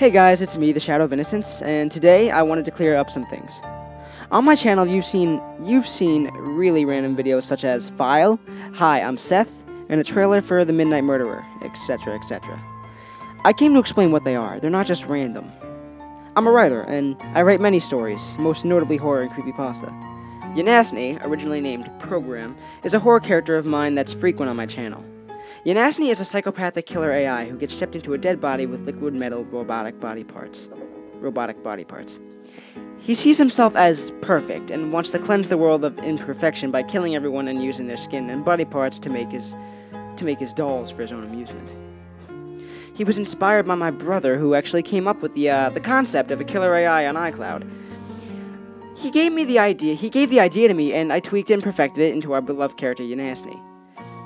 Hey guys, it's me, TheShadowOfInnocence, and today I wanted to clear up some things. On my channel, you've seen really random videos such as File, Hi, I'm Seth, and a trailer for TheMidnightMurderer, etc., etc. I came to explain what they are. They're not just random. I'm a writer, and I write many stories, most notably horror and creepypasta. Ytinasni, originally named Program, is a horror character of mine that's frequent on my channel. Ytinasni is a psychopathic killer AI who gets stepped into a dead body with liquid metal robotic body parts. He sees himself as perfect and wants to cleanse the world of imperfection by killing everyone and using their skin and body parts to make his dolls for his own amusement. He was inspired by my brother, who actually came up with the concept of a killer AI on iCloud. He gave the idea to me, and I tweaked it and perfected it into our beloved character Ytinasni.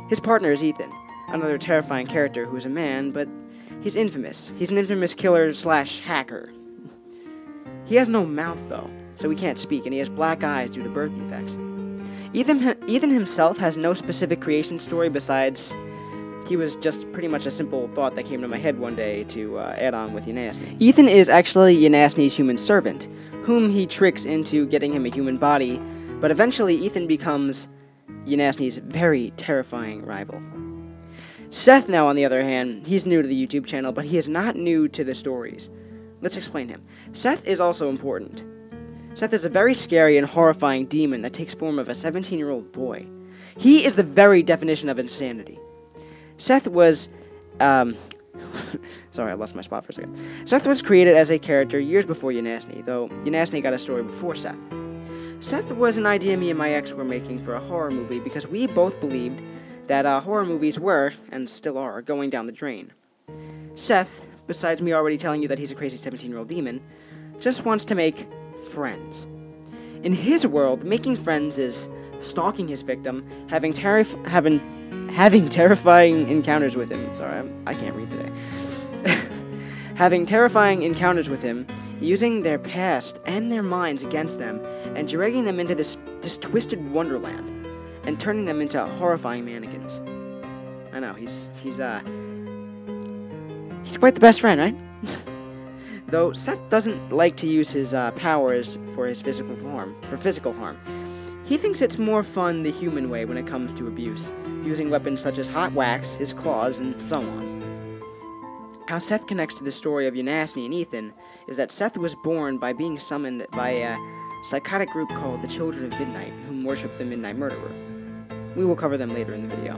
His partner is Ethan, another terrifying character who is a man, but he's infamous. He's an infamous killer/hacker. He has no mouth, though, so he can't speak, and he has black eyes due to birth defects. Ethan himself has no specific creation story besides he was just pretty much a simple thought that came to my head one day to add on with Ytinasni. Ethan is actually Ytinasni's human servant, whom he tricks into getting him a human body, but eventually Ethan becomes Ytinasni's very terrifying rival. Seth, now, on the other hand, he's new to the YouTube channel, but he is not new to the stories. Let's explain him. Seth is also important. Seth is a very scary and horrifying demon that takes form of a 17-year-old boy. He is the very definition of insanity. Seth was, sorry, I lost my spot for a second. Seth was created as a character years before Ytinasni, though Ytinasni got a story before Seth. Seth was an idea me and my ex were making for a horror movie because we both believed that horror movies were, and still are, going down the drain. Seth, besides me already telling you that he's a crazy 17-year-old demon, just wants to make friends. In his world, making friends is stalking his victim, having terrifying encounters with him. Sorry, I can't read today. Having terrifying encounters with him, using their past and their minds against them, and dragging them into this twisted wonderland, and turning them into horrifying mannequins. I know, he's quite the best friend, right? Though Seth doesn't like to use his powers for physical harm. He thinks it's more fun the human way when it comes to abuse, using weapons such as hot wax, his claws, and so on. How Seth connects to the story of Ytinasni and Ethan is that Seth was born by being summoned by a psychotic group called the Children of Midnight, whom worship the Midnight Murderer. We will cover them later in the video.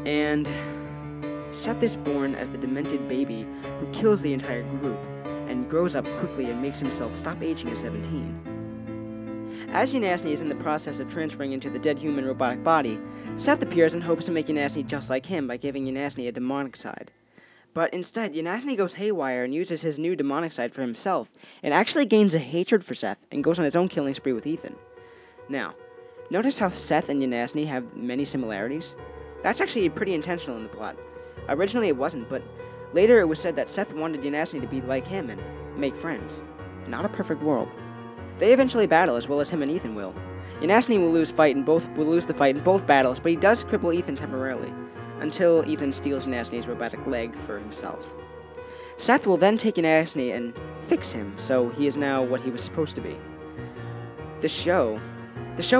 And Seth is born as the demented baby who kills the entire group, and grows up quickly and makes himself stop aging at 17. As Ytinasni is in the process of transferring into the dead human robotic body, Seth appears and hopes to make Ytinasni just like him by giving Ytinasni a demonic side. But instead, Ytinasni goes haywire and uses his new demonic side for himself, and actually gains a hatred for Seth, and goes on his own killing spree with Ethan. Now, notice how Seth and Ytinasni have many similarities? That's actually pretty intentional in the plot. Originally it wasn't, but later it was said that Seth wanted Ytinasni to be like him and make friends. Not a perfect world. They eventually battle, as well as him and Ethan will. Ytinasni will lose the fight in both battles, but he does cripple Ethan temporarily, until Ethan steals Ytinasni's robotic leg for himself. Seth will then take Ytinasni and fix him, so he is now what he was supposed to be. The show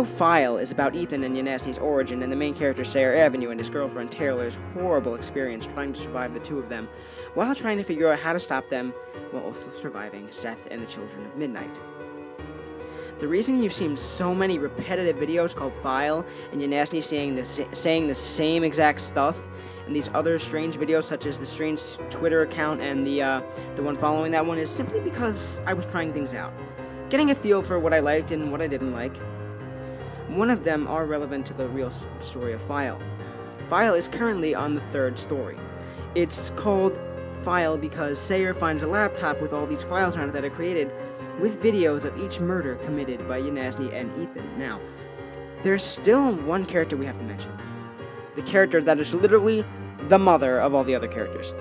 File is about Ethan and Ytinasni's origin, and the main character Sarah Avenue and his girlfriend Taylor's horrible experience trying to survive the two of them, while trying to figure out how to stop them, while also surviving Seth and the Children of Midnight. The reason you've seen so many repetitive videos called File, and Ytinasni saying the same exact stuff, and these other strange videos such as the strange Twitter account and the one following that one, is simply because I was trying things out, getting a feel for what I liked and what I didn't like. One of them are relevant to the real story of File. File is currently on the third story. It's called File because Sayer finds a laptop with all these files on it that are created with videos of each murder committed by Ytinasni and Ethan. Now, there's still one character we have to mention. The character that is literally the mother of all the other characters.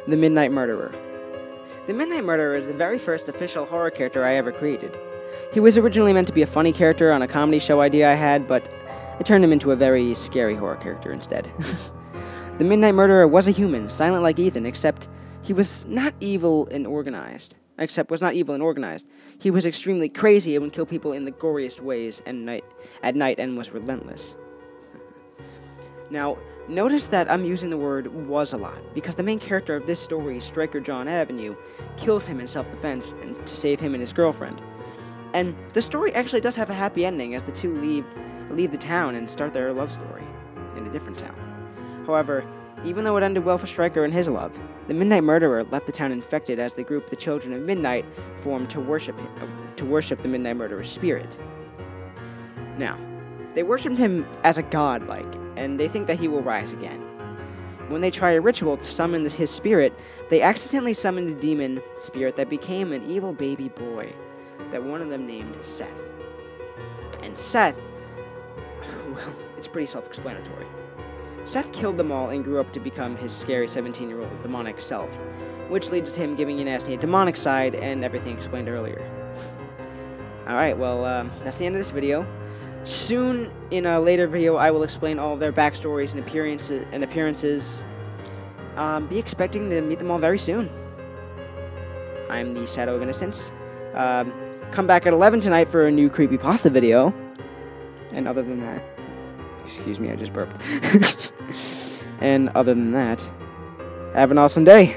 The Midnight Murderer. The Midnight Murderer is the very first official horror character I ever created. He was originally meant to be a funny character on a comedy show idea I had, but I turned him into a very scary horror character instead. The Midnight Murderer was a human, silent like Ethan, except he was not evil and organized. Was not evil and organized. He was extremely crazy and would kill people in the goriest ways at night and was relentless. Now, notice that I'm using the word was a lot, because the main character of this story, Striker John Avenue, kills him in self-defense and to save him and his girlfriend. And the story actually does have a happy ending, as the two leave the town and start their love story in a different town. However, even though it ended well for Striker and his love, the Midnight Murderer left the town infected as the group The Children of Midnight formed to worship the Midnight Murderer's spirit. Now, they worship him as a god, and they think that he will rise again. When they try a ritual to summon his spirit, they accidentally summoned a demon spirit that became an evil baby boy that one of them named Seth. And Seth, well, it's pretty self-explanatory. Seth killed them all and grew up to become his scary 17-year-old demonic self, which leads to him giving Ytinasni a demonic side and everything explained earlier. Alright, well, that's the end of this video. Soon, in a later video, I will explain all of their backstories and appearances. Be expecting to meet them all very soon. I'm the Shadow of Innocence. Come back at 11 tonight for a new creepypasta video. And other than that... Excuse me, I just burped. And other than that, have an awesome day.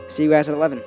See you guys at 11.